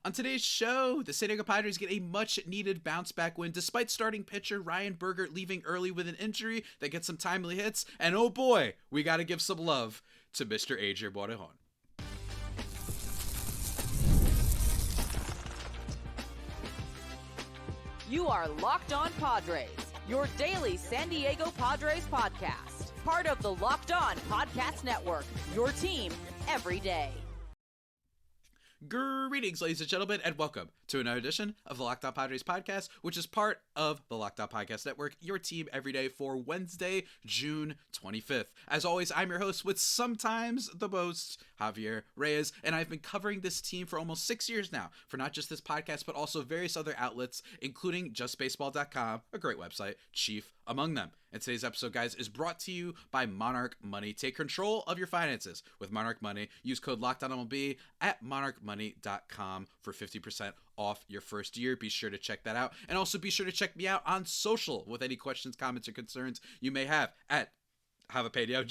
On today's show, the San Diego Padres get a much-needed bounce-back win despite starting pitcher Ryan Bergert leaving early with an injury that gets some timely hits. And oh boy, we got to give some love to Mr. Adrian Morejón. You are Locked On Padres, your daily San Diego Padres podcast. Part of the Locked On Podcast Network, your team every day. Greetings, ladies and gentlemen, and welcome to another edition of the Locked On Padres podcast, which is part of the Locked On Podcast Network, your team every day for Wednesday, June 25th. As always, I'm your host with sometimes the most, Javier Reyes, and I've been covering this team for almost 6 years now, for not just this podcast, but also various other outlets, including justbaseball.com, a great website, chief among them. And today's episode, guys, is brought to you by Monarch Money. Take control of your finances with Monarch Money. Use code LOCKEDONMLB at monarchmoney.com for 50% off your first year. Be sure to check that out. And also be sure to check me out on social with any questions, comments, or concerns you may have at Javiipeno,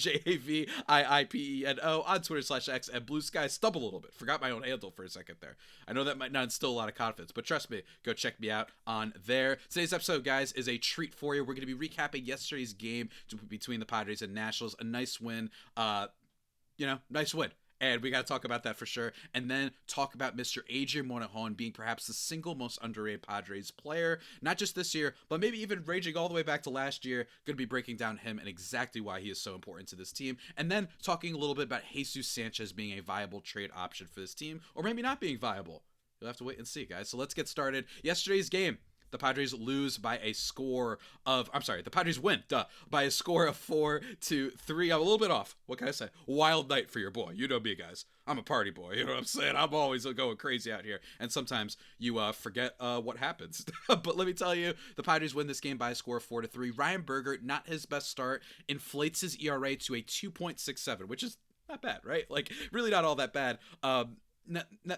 Javiipeno on Twitter/X and Blue Sky. Stumbled a little bit. Forgot my own handle for a second there. I know that might not instill a lot of confidence, but trust me, go check me out on there. Today's episode, guys, is a treat for you. We're going to be recapping yesterday's game between the Padres and Nationals. A nice win. Nice win. And we got to talk about that for sure. And then talk about Mr. Adrian Morejón being perhaps the single most underrated Padres player, not just this year, but maybe even ranging all the way back to last year. Going to be breaking down him and exactly why he is so important to this team. And then talking a little bit about Jesus Sanchez being a viable trade option for this team, or maybe not being viable. You'll have to wait and see, guys. So let's get started. Yesterday's game. The Padres win, by a score of 4-3. I'm a little bit off. What can I say? Wild night for your boy. You know me, guys. I'm a party boy. You know what I'm saying? I'm always going crazy out here. And sometimes you forget what happens. But let me tell you, the Padres win this game by a score of 4-3. Ryan Bergert, not his best start, inflates his ERA to a 2.67, which is not bad, right? Like, really not all that bad.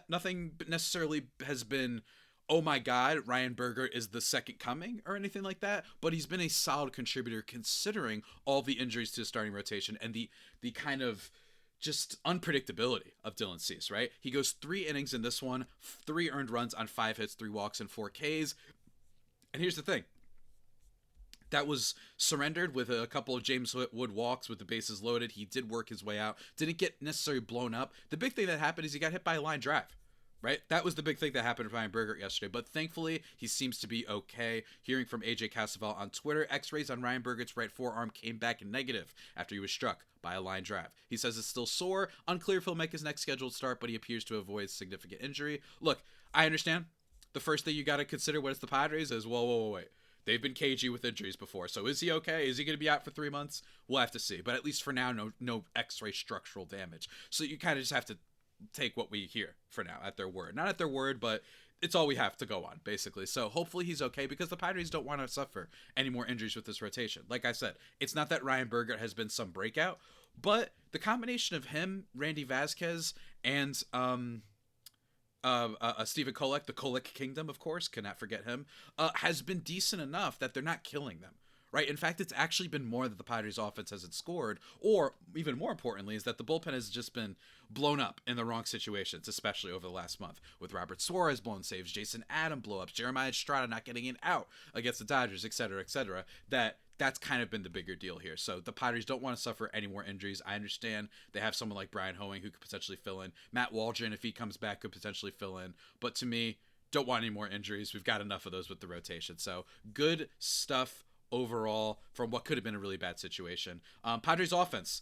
Nothing necessarily has been, oh my God, Ryan Bergert is the second coming or anything like that, but he's been a solid contributor considering all the injuries to his starting rotation and the kind of just unpredictability of Dylan Cease, right? He goes 3 innings in this one, 3 earned runs on 5 hits, 3 walks, and 4 Ks. And here's the thing. That was surrendered with a couple of James Wood walks with the bases loaded. He did work his way out. Didn't get necessarily blown up. The big thing that happened is he got hit by a line drive. Right? That was the big thing that happened to Ryan Bergert yesterday, but thankfully he seems to be okay. Hearing from AJ Casaval on Twitter, x-rays on Ryan Bergert's right forearm came back negative after he was struck by a line drive. He says it's still sore, unclear if he'll make his next scheduled start, but he appears to avoid significant injury. Look, I understand. The first thing you got to consider when it's the Padres is, wait. They've been cagey with injuries before, so is he okay? Is he going to be out for 3 months? We'll have to see, but at least for now, no x-ray structural damage. So you kind of just have to take what we hear for now at their word. Not at their word, but it's all we have to go on, basically. So hopefully he's okay, because the Padres don't want to suffer any more injuries with this rotation. Like I said, it's not that Ryan Bergert has been some breakout, but the combination of him, Randy Vasquez, and Stephen Kolek, the Kolek Kingdom, of course, cannot forget him, has been decent enough that they're not killing them. Right. In fact, it's actually been more that the Padres offense hasn't scored, or even more importantly, is that the bullpen has just been blown up in the wrong situations, especially over the last month, with Robert Suarez blown saves, Jason Adam blow-ups, Jeremiah Estrada not getting an out against the Dodgers, et cetera, that's kind of been the bigger deal here. So the Padres don't want to suffer any more injuries. I understand they have someone like Brian Hoeing who could potentially fill in. Matt Waldron, if he comes back, could potentially fill in. But to me, don't want any more injuries. We've got enough of those with the rotation. So good stuff overall from what could have been a really bad situation. Padres offense,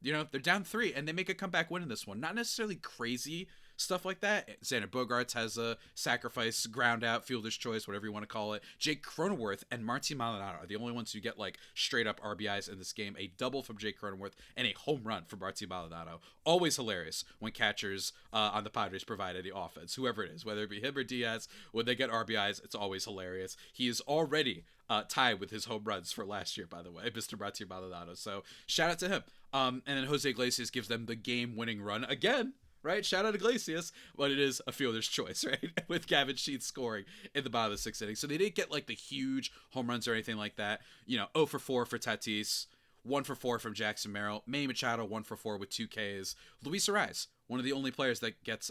they're down 3 and they make a comeback win in this one. Not necessarily crazy stuff like that. Xander Bogaerts has a sacrifice, ground out, fielder's choice, whatever you want to call it. Jake Cronenworth and Martin Maldonado are the only ones who get like straight up RBIs in this game. A double from Jake Cronenworth and a home run from Martin Maldonado. Always hilarious when catchers on the Padres provide any offense, whoever it is, whether it be him or Diaz, when they get RBIs, it's always hilarious. He is already tied with his home runs for last year, by the way, Mr. Martin Maldonado. So shout out to him. And then Jose Iglesias gives them the game-winning run again. Right? Shout out Iglesias, but it is a fielder's choice, right? With Gavin Sheets scoring in the bottom of the 6th inning. So they didn't get like the huge home runs or anything like that. 0 for 4 for Tatis, 1 for 4 from Jackson Merrill, Manny Machado 1 for 4 with 2 Ks. Luis Arraez, one of the only players that gets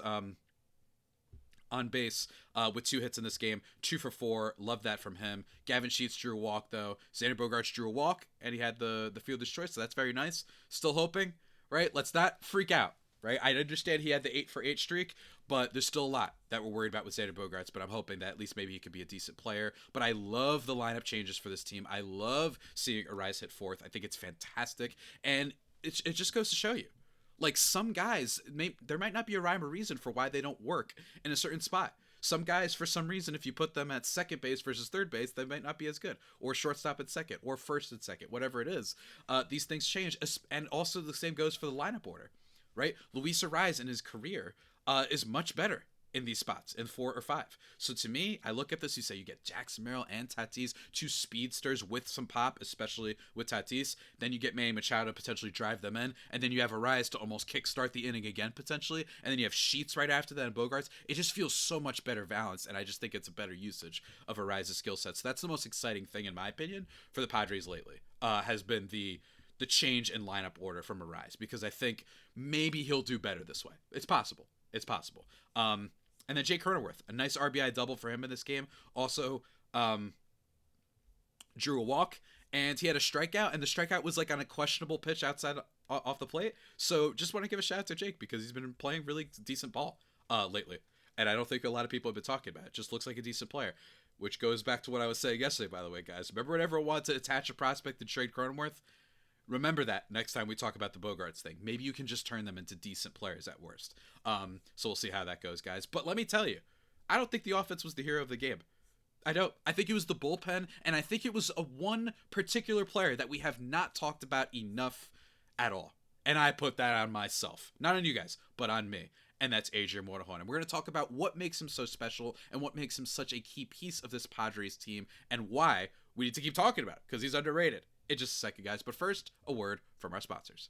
on base with 2 hits in this game, 2 for 4. Love that from him. Gavin Sheets drew a walk, though. Xander Bogaerts drew a walk, and he had the fielder's choice, so that's very nice. Still hoping, right? Let's not freak out, right? I understand he had the 8 for 8 streak, but there's still a lot that we're worried about with Xander Bogaerts, but I'm hoping that at least maybe he could be a decent player. But I love the lineup changes for this team. I love seeing Arraez hit 4th. I think it's fantastic, and it just goes to show you. Like, some guys, there might not be a rhyme or reason for why they don't work in a certain spot. Some guys, for some reason, if you put them at second base versus third base, they might not be as good. Or shortstop at second, or first at second, whatever it is. These things change. And also the same goes for the lineup order, right? Luis Arraez in his career is much better in these spots, in 4 or 5. So to me, I look at this, you say you get Jackson Merrill and Tatis, 2 speedsters with some pop, especially with Tatis. Then you get Manny Machado to potentially drive them in, and then you have Arraez to almost kickstart the inning again, potentially, and then you have Sheets right after that and Bogaerts. It just feels so much better balanced, and I just think it's a better usage of Arraez's skill set. So that's the most exciting thing, in my opinion, for the Padres lately, has been the change in lineup order from Arraez, because I think maybe he'll do better this way. It's possible. It's possible. And then Jake Cronenworth, a nice RBI double for him in this game. Also drew a walk, and he had a strikeout, and the strikeout was like on a questionable pitch outside off the plate. So just want to give a shout out to Jake, because he's been playing really decent ball lately. And I don't think a lot of people have been talking about it. Just looks like a decent player, which goes back to what I was saying yesterday, by the way, guys. Remember when everyone wanted to attach a prospect and trade Cronenworth? Remember that next time we talk about the Bogaerts thing. Maybe you can just turn them into decent players at worst. So we'll see how that goes, guys. But let me tell you, I don't think the offense was the hero of the game. I don't. I think it was the bullpen, and I think it was one particular player that we have not talked about enough at all. And I put that on myself. Not on you guys, but on me. And that's Adrian Morejón. And we're going to talk about what makes him so special and what makes him such a key piece of this Padres team and why we need to keep talking about it, because he's underrated. In just a second, guys. But first, a word from our sponsors.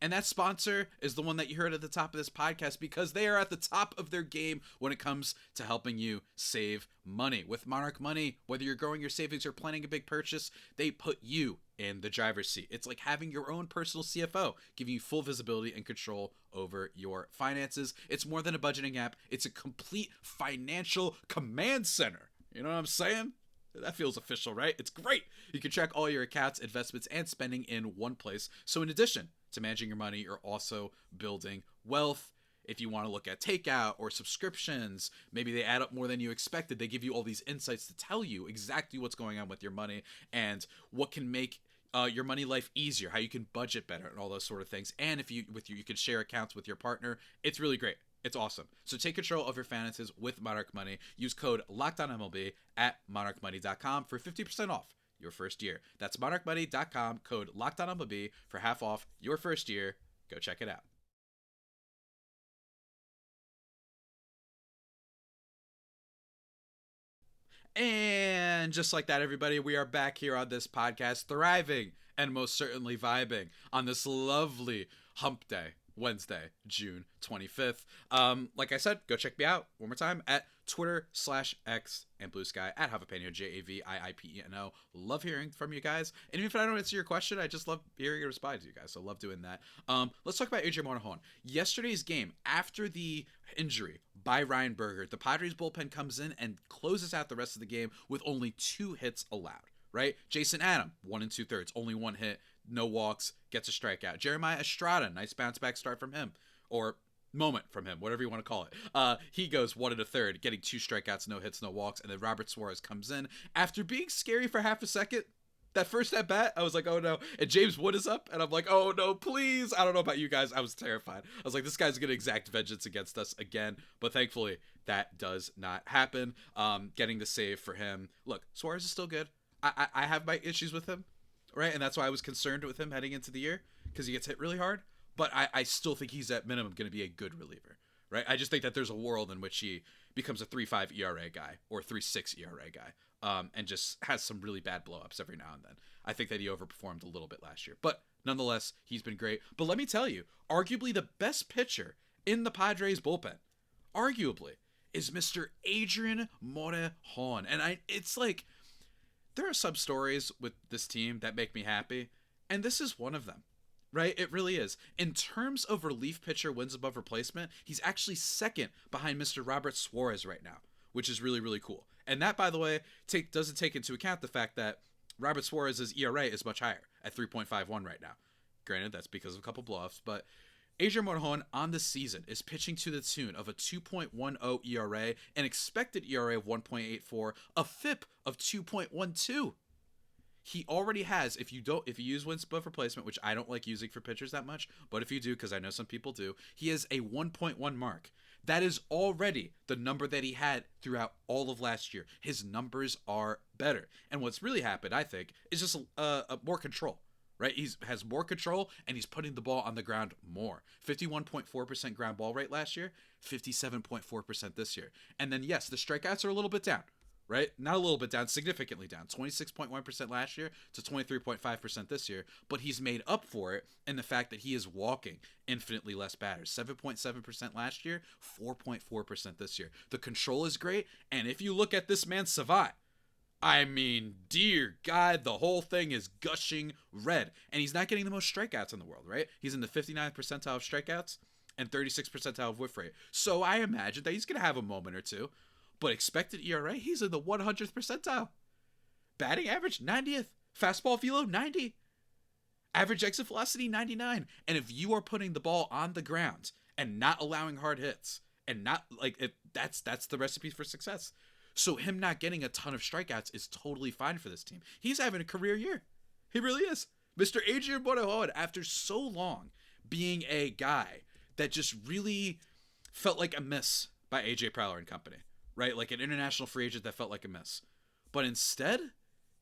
And that sponsor is the one that you heard at the top of this podcast, because they are at the top of their game when it comes to helping you save money. With Monarch Money, whether you're growing your savings or planning a big purchase, they put you in the driver's seat. It's like having your own personal CFO, giving you full visibility and control over your finances. It's more than a budgeting app. It's a complete financial command center. You know what I'm saying? That feels official, right? It's great. You can track all your accounts, investments, and spending in one place. So in addition to managing your money, you're also building wealth. If you want to look at takeout or subscriptions, maybe they add up more than you expected. They give you all these insights to tell you exactly what's going on with your money and what can make your money life easier, how you can budget better, and all those sort of things. And if you can share accounts with your partner. It's really great. It's awesome. So take control of your finances with Monarch Money. Use code LOCKEDONMLB at monarchmoney.com for 50% off your first year. That's monarchmoney.com, code LOCKEDONMLB for half off your first year. Go check it out. And just like that, everybody, we are back here on this podcast, thriving and most certainly vibing on this lovely hump day, Wednesday, June 25th. Like I said, go check me out one more time at Twitter/X and Blue Sky at Javapeno, JAVIIPENO. Love hearing from you guys. And even if I don't answer your question, I just love hearing your response to you guys. So love doing that. Let's talk about Adrian Morejón. Yesterday's game, after the injury by Ryan Bergert, the Padres bullpen comes in and closes out the rest of the game with only 2 hits allowed, right? Jason Adam, 1 2/3, only 1 hit. No walks, gets a strikeout. Jeremiah Estrada, nice bounce back start from him, or moment from him, whatever you want to call it. He goes 1 1/3, getting 2 strikeouts, no hits, no walks, and then Robert Suarez comes in after being scary for half a second. That first at bat, I was like, oh no. And James Wood is up, and I'm like, oh no, please. I don't know about you guys. I was terrified. I was like, this guy's going to exact vengeance against us again. But thankfully, that does not happen. Getting the save for him. Look, Suarez is still good. I have my issues with him. Right, and that's why I was concerned with him heading into the year, because he gets hit really hard. But I still think he's at minimum going to be a good reliever, right? I just think that there's a world in which he becomes a 3.5 ERA guy or 3.6 ERA guy, and just has some really bad blowups every now and then. I think that he overperformed a little bit last year, but nonetheless, he's been great. But let me tell you, arguably the best pitcher in the Padres bullpen, arguably, is Mr. Adrian Morejón, and it's like, there are some stories with this team that make me happy, and this is one of them, right? It really is. In terms of relief pitcher wins above replacement, he's actually second behind Mr. Robert Suarez right now, which is really, really cool. And that, by the way, doesn't take into account the fact that Robert Suarez's ERA is much higher at 3.51 right now. Granted, that's because of a couple blow-offs, but Adrian Morejón on the season is pitching to the tune of a 2.10 ERA, an expected ERA of 1.84, a FIP of 2.12. He already has, if you use wins above replacement, which I don't like using for pitchers that much, but if you do, because I know some people do, he has a 1.1 mark. That is already the number that he had throughout all of last year. His numbers are better. And what's really happened, I think, is just more control, right? He has more control, and he's putting the ball on the ground more. 51.4% ground ball rate last year, 57.4% this year. And then, yes, the strikeouts are a little bit down. Right? Not a little bit down, significantly down. 26.1% last year to 23.5% this year. But he's made up for it in the fact that he is walking infinitely less batters. 7.7% last year, 4.4% this year. The control is great. And if you look at this man's savant, I mean, dear God, the whole thing is gushing red. And he's not getting the most strikeouts in the world, right? He's in the 59th percentile of strikeouts and 36th percentile of whiff rate. So I imagine that he's going to have a moment or two. But expected ERA, he's in the 100th percentile. Batting average, 90th. Fastball velo, 90. Average exit velocity, 99. And if you are putting the ball on the ground and not allowing hard hits, and not like it, that's the recipe for success. So him not getting a ton of strikeouts is totally fine for this team. He's having a career year. He really is. Mr. Adrian Morejón, after so long being a guy that just really felt like a miss by AJ Preller and company. Right? Like an international free agent that felt like a miss. But instead,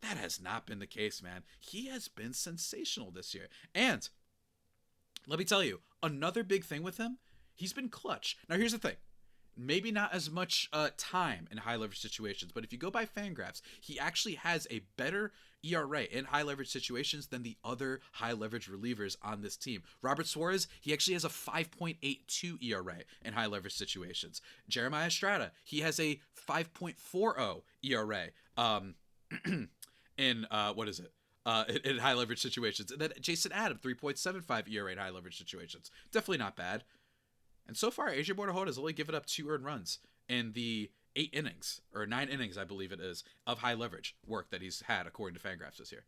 that has not been the case, man. He has been sensational this year. And let me tell you, another big thing with him, he's been clutch. Now, here's the thing. Maybe not as much time in high leverage situations, but if you go by Fangraphs, he actually has a better ERA in high leverage situations than the other high leverage relievers on this team. Robert Suarez, he actually has a 5.82 ERA in high leverage situations. Jeremiah Estrada, he has a 5.40 ERA in in high leverage situations. And then Jason Adam, 3.75 ERA in high leverage situations. Definitely not bad. And so far, Adrian Morejón has only given up 2 earned runs in the 8 innings, or 9 innings, I believe it is, of high leverage work that he's had, according to Fangraphs this year.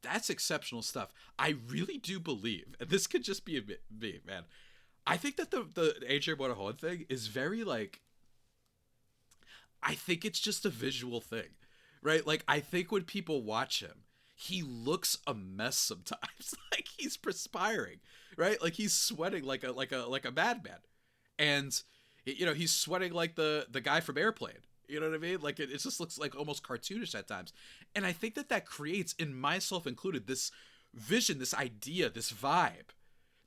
That's exceptional stuff. I really do believe, and this could just be me, man. I think that the Adrian Morejón thing is very, like, I think it's just a visual thing, right? Like, I think when people watch him, he looks a mess sometimes. Like he's perspiring, right? Like he's sweating like a madman. And he's sweating like the guy from Airplane. You know what I mean? Like it just looks like almost cartoonish at times. And I think that creates, in myself included, this vision, this idea, this vibe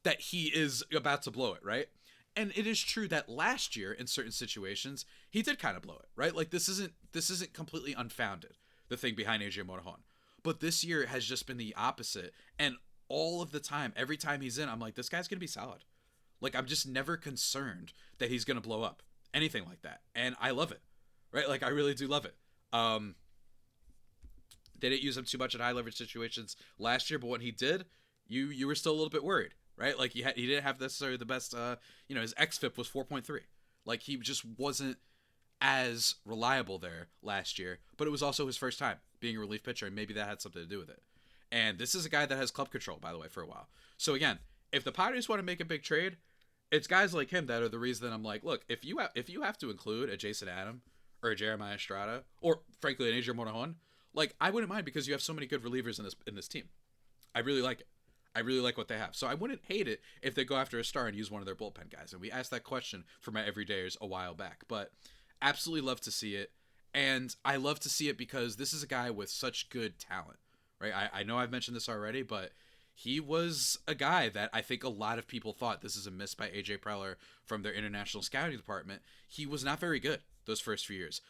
that he is about to blow it, right? And it is true that last year in certain situations, he did kind of blow it, right? Like this isn't completely unfounded, the thing behind Adrian Morejón. But this year has just been the opposite. And all of the time, every time he's in, I'm like, this guy's going to be solid. Like, I'm just never concerned that he's going to blow up. Anything like that. And I love it. Right? Like, I really do love it. They didn't use him too much in high leverage situations last year, but when he did, you were still a little bit worried. Right? Like, he didn't have necessarily the best, his xFIP was 4.3. Like, he just wasn't as reliable there last year, but it was also his first time being a relief pitcher, and maybe that had something to do with it. And this is a guy that has club control, by the way, for a while. So again, if the Padres want to make a big trade, it's guys like him that are the reason that I'm like, look, if you have to include a Jason Adam or a Jeremiah Estrada or frankly an Adrian Morejón, like I wouldn't mind because you have so many good relievers in this team. I really like it. I really like what they have. So I wouldn't hate it if they go after a star and use one of their bullpen guys. And we asked that question for my everydayers a while back, but absolutely love to see it. And I love to see it because this is a guy with such good talent, right? I know I've mentioned this already, but he was a guy that I think a lot of people thought this is a miss by AJ Preller from their international scouting department. He was not very good those first few years.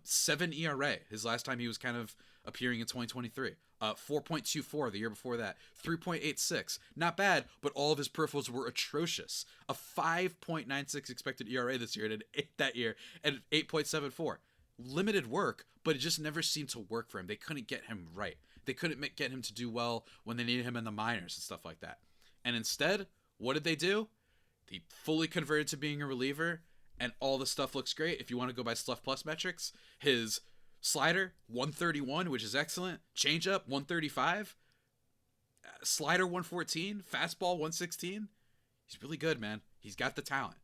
7 ERA, his last time he was kind of appearing in 2023. 4.24 the year before that. 3.86. Not bad, but all of his peripherals were atrocious. A 5.96 expected ERA this year and that year, and 8.74. Limited work, but it just never seemed to work for him. They couldn't get him right. They couldn't get him to do well when they needed him in the minors and stuff like that. And instead, what did they do? He fully converted to being a reliever, and all the stuff looks great. If you want to go by Sluff Plus metrics, his slider, 131, which is excellent. Changeup, 135. Slider, 114. Fastball, 116. He's really good, man. He's got the talent.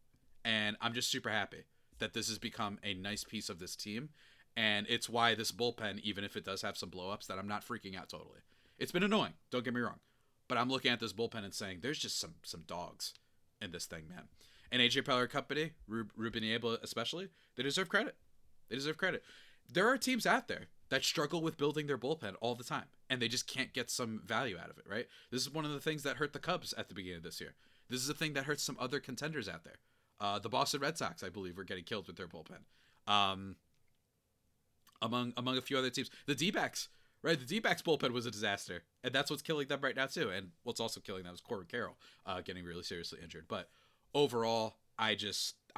And I'm just super happy that this has become a nice piece of this team. And it's why this bullpen, even if it does have some blowups, that I'm not freaking out totally. It's been annoying, don't get me wrong. But I'm looking at this bullpen and saying, there's just some dogs in this thing, man. And AJ Preller Company, Ruben Niebla especially, they deserve credit. They deserve credit. There are teams out there that struggle with building their bullpen all the time, and they just can't get some value out of it, right? This is one of the things that hurt the Cubs at the beginning of this year. This is a thing that hurts some other contenders out there. The Boston Red Sox, I believe, were getting killed with their bullpen. Among a few other teams. The D-backs, right? The D-backs bullpen was a disaster, and that's what's killing them right now too. And what's also killing them is Corbin Carroll getting really seriously injured. But overall, I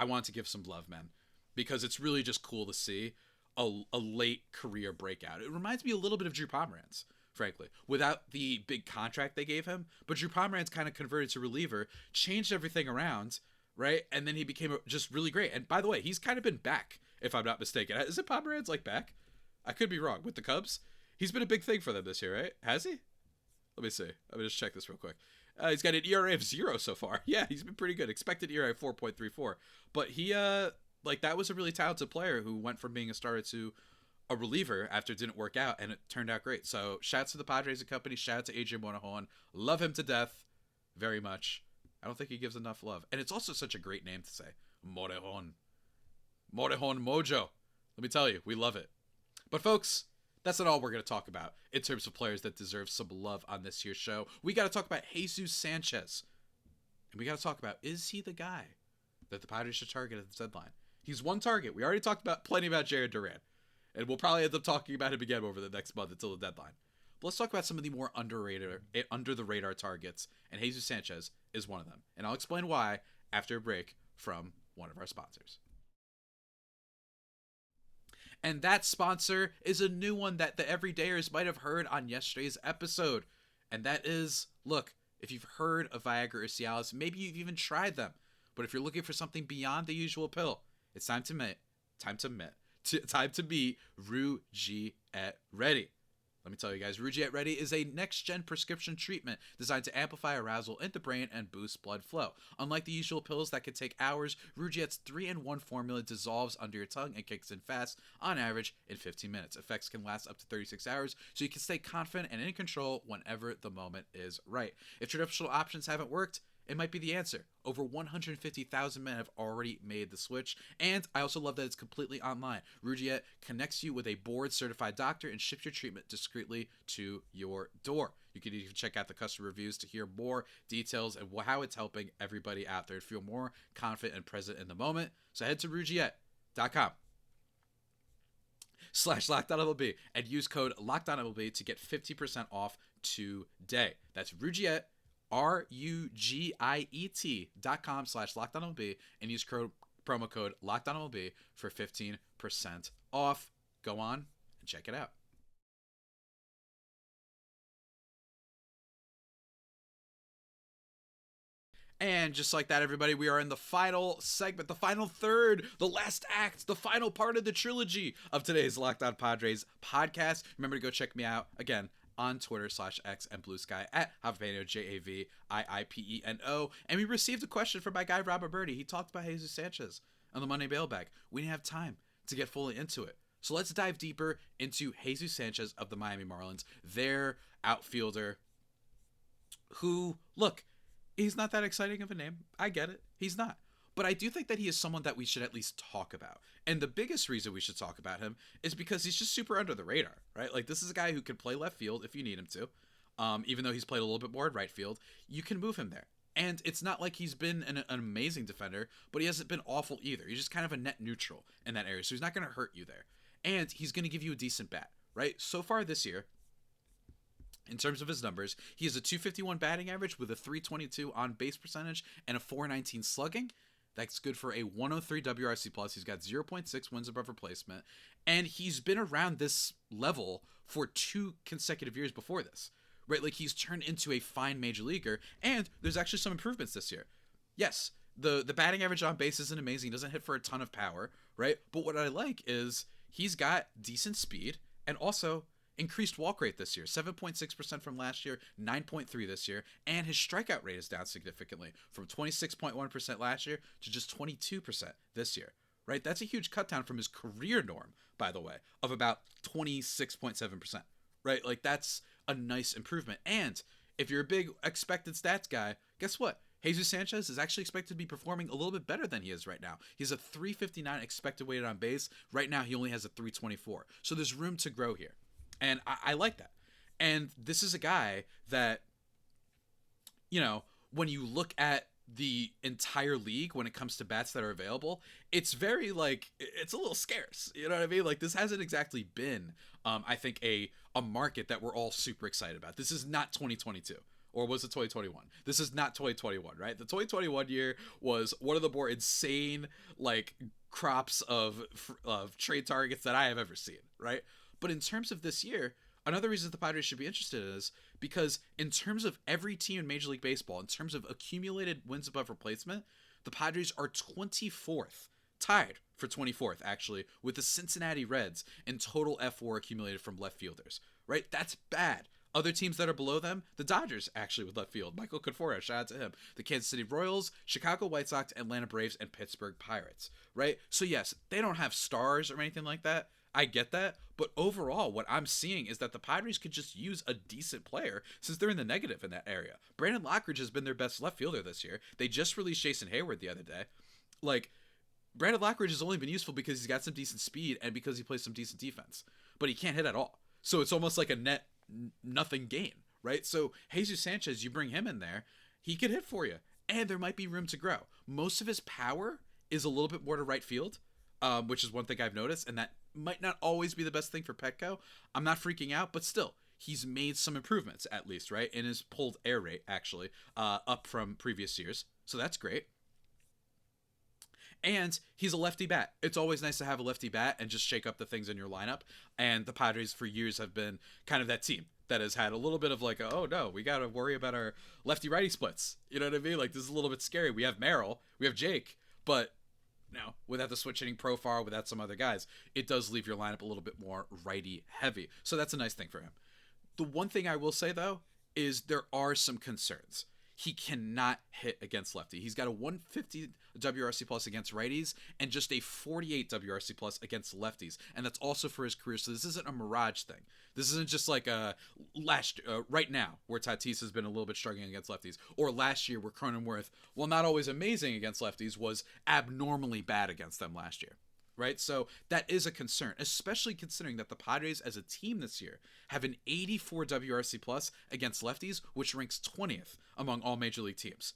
want to give some love, man, because it's really just cool to see a late career breakout. It reminds me a little bit of Drew Pomeranz, frankly, without the big contract they gave him. But Drew Pomeranz kind of converted to reliever, changed everything around, right? And then he became just really great. And by the way, he's kind of been back, if I'm not mistaken. Is it Pomeranz back? I could be wrong. With the Cubs, he's been a big thing for them this year, right? Has he? Let me see. Let me just check this real quick. He's got an ERA of 0 so far. Yeah, he's been pretty good. Expected ERA of 4.34. But he, that was a really talented player who went from being a starter to a reliever after it didn't work out, and it turned out great. So shouts to the Padres and company. Shout out to Adrian Morejón. Love him to death. Very much. I don't think he gives enough love. And it's also such a great name to say. Morejon. Morejon Mojo. Let me tell you, we love it. But folks, that's not all we're going to talk about in terms of players that deserve some love on this year's show. We got to talk about Jesus Sanchez. And we got to talk about, is he the guy that the Padres should target at the deadline? He's one target. We already talked plenty about Jared Duran. And we'll probably end up talking about him again over the next month until the deadline. But let's talk about some of the more under the radar targets. And Jesus Sanchez is one of them. And I'll explain why after a break from one of our sponsors. And that sponsor is a new one that the everydayers might have heard on yesterday's episode. And that is, look, if you've heard of Viagra or Cialis, maybe you've even tried them. But if you're looking for something beyond the usual pill, it's time to meet Rugiet Ready. Let me tell you guys, Rugiet Ready is a next-gen prescription treatment designed to amplify arousal in the brain and boost blood flow. Unlike the usual pills that can take hours, Rugiet's 3-in-1 formula dissolves under your tongue and kicks in fast, on average, in 15 minutes. Effects can last up to 36 hours, so you can stay confident and in control whenever the moment is right. If traditional options haven't worked, it might be the answer. Over 150,000 men have already made the switch. And I also love that it's completely online. Rugiet connects you with a board-certified doctor and ships your treatment discreetly to your door. You can even check out the customer reviews to hear more details and how it's helping everybody out there to feel more confident and present in the moment. So head to Rugiet.com/LockedOnMLB and use code LockedOnMLB to get 50% off today. That's Rugiet. RUGIET.com/LockedOnMLB and use promo code LockedOnMLB for 15% off. Go on and check it out. And just like that, everybody, we are in the final segment, the final third, the last act, the final part of the trilogy of today's Locked On Padres podcast. Remember to go check me out again on Twitter /X and Blue Sky at Javipeno, JAVIIPENO. And we received a question from my guy, Robert Birdie. He talked about Jesus Sanchez on the Monday mailbag. We didn't have time to get fully into it. So let's dive deeper into Jesus Sanchez of the Miami Marlins, their outfielder who, look, he's not that exciting of a name. I get it. He's not. But I do think that he is someone that we should at least talk about. And the biggest reason we should talk about him is because he's just super under the radar, right? This is a guy who can play left field if you need him to. Even though he's played a little bit more in right field, you can move him there. And it's not like he's been an amazing defender, but he hasn't been awful either. He's just kind of a net neutral in that area. So he's not going to hurt you there. And he's going to give you a decent bat, right? So far this year, in terms of his numbers, he has a .251 batting average with a .322 on base percentage and a .419 slugging. That's good for a 103 WRC+. He's got 0.6 wins above replacement. And he's been around this level for 2 consecutive years before this, right? Like, he's turned into a fine major leaguer, and there's actually some improvements this year. Yes, the batting average on base isn't amazing. He doesn't hit for a ton of power, right? But what I like is he's got decent speed and also increased walk rate this year, 7.6% from last year, 9.3 this year, and his strikeout rate is down significantly from 26.1% last year to just 22% this year, right? That's a huge cut down from his career norm, by the way, of about 26.7%, right? Like, that's a nice improvement. And if you're a big expected stats guy, guess what? Jesus Sanchez is actually expected to be performing a little bit better than he is right now. He's a 359 expected weighted on base. Right now, he only has a 324. So there's room to grow here. And I like that. And this is a guy that, you know, when you look at the entire league, when it comes to bats that are available, it's very, like, it's a little scarce. You know what I mean? Like, this hasn't exactly been, I think, a market that we're all super excited about. This is not 2022. Or was it 2021? This is not 2021, right? The 2021 year was one of the more insane, like, crops of trade targets that I have ever seen, right? But in terms of this year, another reason the Padres should be interested is because in terms of every team in Major League Baseball, in terms of accumulated wins above replacement, the Padres are 24th, tied for 24th, actually, with the Cincinnati Reds in total F4 accumulated from left fielders, right? That's bad. Other teams that are below them, the Dodgers, actually, with left field. Michael Conforto, shout out to him. The Kansas City Royals, Chicago White Sox, Atlanta Braves, and Pittsburgh Pirates, right? So yes, they don't have stars or anything like that. I get that. But overall, what I'm seeing is that the Padres could just use a decent player since they're in the negative in that area. Brandon Lockridge has been their best left fielder this year. They just released Jason Hayward the other day. Like, Brandon Lockridge has only been useful because he's got some decent speed and because he plays some decent defense. But he can't hit at all. So it's almost like a net nothing gain, right? So Jesus Sanchez, you bring him in there, he could hit for you, and there might be room to grow. Most of his power is a little bit more to right field, which is one thing I've noticed, and that might not always be the best thing for Petco. I'm not freaking out, but still, he's made some improvements, at least, right? In his pulled air rate, actually, up from previous years. So that's great. And he's a lefty bat. It's always nice to have a lefty bat and just shake up the things in your lineup. And the Padres for years have been kind of that team that has had a little bit of like, oh no, we got to worry about our lefty-righty splits. You know what I mean? Like, this is a little bit scary. We have Merrill, we have Jake, but no, without the switch hitting profile, without some other guys, it does leave your lineup a little bit more righty heavy. So that's a nice thing for him. The one thing I will say, though, is there are some concerns. He cannot hit against lefty. He's got a 150 WRC plus against righties and just a 48 WRC plus against lefties. And that's also for his career. So this isn't a mirage thing. This isn't just like right now where Tatis has been a little bit struggling against lefties, or last year where Cronenworth, while not always amazing against lefties, was abnormally bad against them last year. Right? So that is a concern, especially considering that the Padres as a team this year have an 84 WRC plus against lefties, which ranks 20th among all major league teams.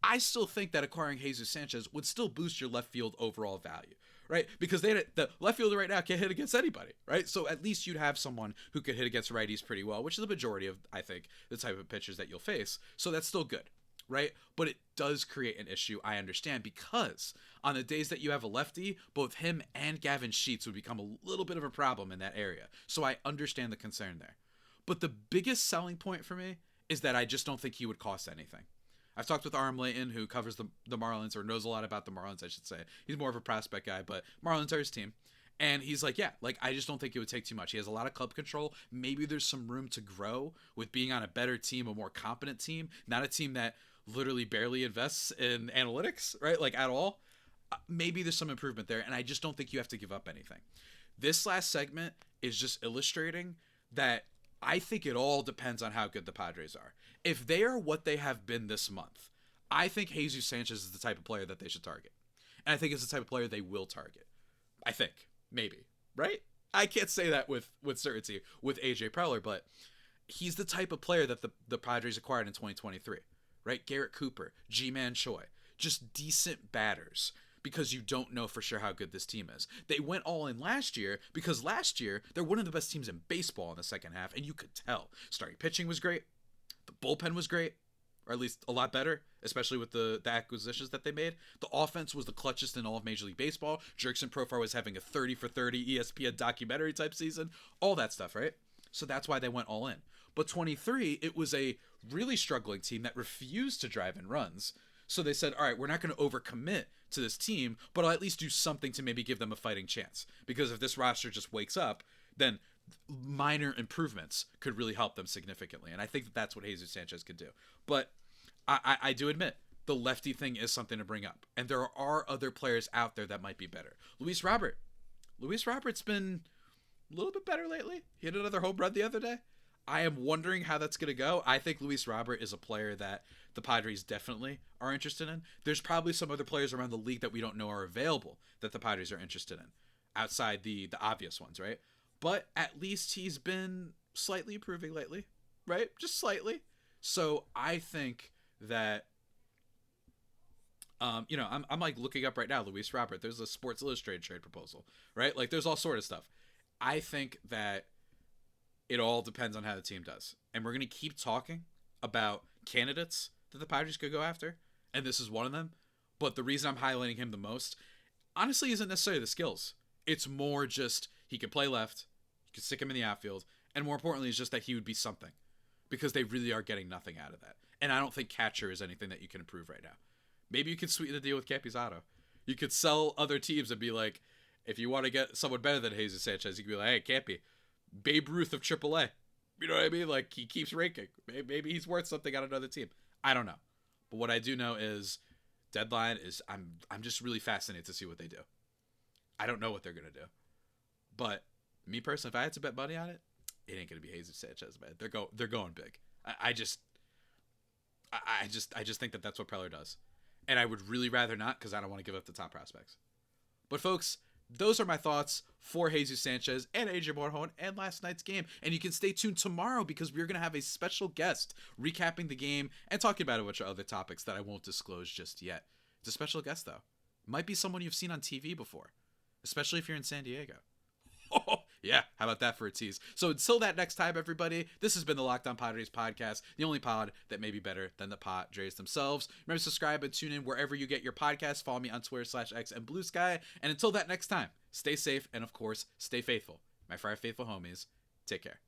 I still think that acquiring Jesus Sanchez would still boost your left field overall value, right? Because the left fielder right now can't hit against anybody, right? So at least you'd have someone who could hit against righties pretty well, which is the majority of, I think, the type of pitchers that you'll face. So that's still good, right? But it does create an issue, I understand, because on the days that you have a lefty, both him and Gavin Sheets would become a little bit of a problem in that area. So I understand the concern there. But the biggest selling point for me is that I just don't think he would cost anything. I've talked with Aram Layton, who covers the Marlins, or knows a lot about the Marlins, I should say. He's more of a prospect guy, but Marlins are his team. And he's like, yeah, like, I just don't think it would take too much. He has a lot of club control. Maybe there's some room to grow with being on a better team, a more competent team, not a team that literally barely invests in analytics, right? Like, at all. Maybe there's some improvement there, and I just don't think you have to give up anything. This last segment is just illustrating that I think it all depends on how good the Padres are. If they are what they have been this month, I think Jesus Sanchez is the type of player that they should target. And I think it's the type of player they will target. I think. Maybe. Right? I can't say that with certainty with AJ Preller, but he's the type of player that the Padres acquired in 2023. Right? Garrett Cooper, G-Man Choi. Just decent batters. Because you don't know for sure how good this team is. They went all in last year because last year they're one of the best teams in baseball in the second half, and you could tell. Starting pitching was great. The bullpen was great, or at least a lot better, especially with the acquisitions that they made. The offense was the clutchest in all of Major League Baseball. Jurickson Profar was having a 30 for 30 ESPN documentary type season. All that stuff, right? So that's why they went all in. But 23, it was a really struggling team that refused to drive in runs. So they said, all right, we're not going to overcommit to this team, but I'll at least do something to maybe give them a fighting chance. Because if this roster just wakes up, then minor improvements could really help them significantly. And I think that that's what Jesus Sanchez could do. But I do admit, the lefty thing is something to bring up. And there are other players out there that might be better. Luis Robert's been a little bit better lately. He hit another home run the other day. I am wondering how that's going to go. I think Luis Robert is a player that the Padres definitely are interested in. There's probably some other players around the league that we don't know are available that the Padres are interested in, outside the obvious ones, right? But at least he's been slightly improving lately, right? Just slightly. So I think that, I'm like looking up right now, Luis Robert. There's a Sports Illustrated trade proposal, right? Like there's all sort of stuff. I think that it all depends on how the team does. And we're going to keep talking about candidates that the Padres could go after. And this is one of them. But the reason I'm highlighting him the most, honestly, isn't necessarily the skills. It's more just he could play left. You could stick him in the outfield. And more importantly, it's just that he would be something. Because they really are getting nothing out of that. And I don't think catcher is anything that you can improve right now. Maybe you could sweeten the deal with Campusano. You could sell other teams and be like, if you want to get someone better than Jesus Sanchez, you could be like, hey, Campy, Babe Ruth of AAA. You know what I mean? Like, he keeps ranking. Maybe he's worth something on another team. I don't know. But what I do know is deadline is I'm just really fascinated to see what they do. I don't know what they're going to do. But me personally, if I had to bet money on it, it ain't going to be Jesus Sanchez, man. They're going big. I just think that that's what Preller does. And I would really rather not, because I don't want to give up the top prospects. But folks, those are my thoughts for Jesus Sanchez and Adrian Morejón and last night's game. And you can stay tuned tomorrow because we're going to have a special guest recapping the game and talking about a bunch of other topics that I won't disclose just yet. It's a special guest, though. Might be someone you've seen on TV before, especially if you're in San Diego. Oh, yeah. How about that for a tease? So until that next time, everybody, this has been the Locked On Padres podcast, the only pod that may be better than the Padres themselves. Remember to subscribe and tune in wherever you get your podcasts. Follow me on Twitter/X and Blue Sky. And until that next time, stay safe and, of course, stay faithful. My Friar Faithful homies, take care.